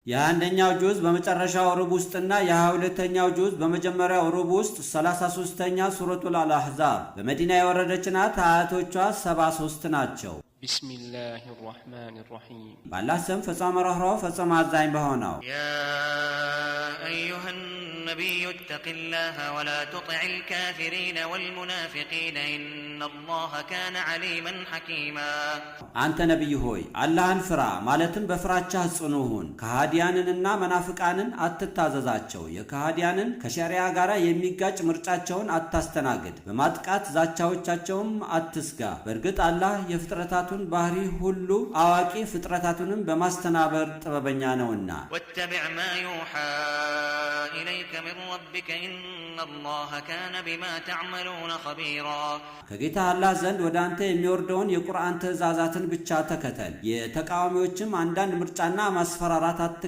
የአንደኛው ጁዝ በመጨረሻው ሩብ ውስጥና የ22ኛው ጁዝ በመጀመሪያው ሩብ ውስጥ 33ኛ ሱረቱል አልአሕዛብ በመዲና የወረደች ናት። አያቶቿ 73 ናቸው። ቢስሚላሂ ራሕማኒ ራሒም ባላህ ስም ፈጽሞ ርኅሩህ ፈጽሞ አዛኝ በሆነው ያ አዩሃ ነቢዩ እተቂላህ ወላ ቱጢዕ ልካፊሪነ ወልሙናፊቂነ ኢነላህ ካነ ዓሊመን ሐኪማ። አንተ ነቢይ ሆይ አላህን ፍራ፣ ማለትም በፍራቻህ ጽኑ ሁን። ከሃዲያንንና መናፍቃንን አትታዘዛቸው። የከሃዲያንን ከሸሪያ ጋር የሚጋጭ ምርጫቸውን አታስተናግድ። በማጥቃት ዛቻዎቻቸውም አትስጋ። በእርግጥ አላህ የፍጥረታቱን ባህሪ ሁሉ አዋቂ፣ ፍጥረታቱንም በማስተናበር ጥበበኛ ነውና። ወተቢዕ ማ ዩሓ ኢለይከ ሚን ረቢከ ኢነላህ ካነ ቢማ ተዕመሉነ ኸቢራ። ከጌታ አላህ ዘንድ ወደ አንተ የሚወርደውን የቁርአን ትእዛዛትን ብቻ ተከተል። የተቃዋሚዎችም አንዳንድ ምርጫና ማስፈራራት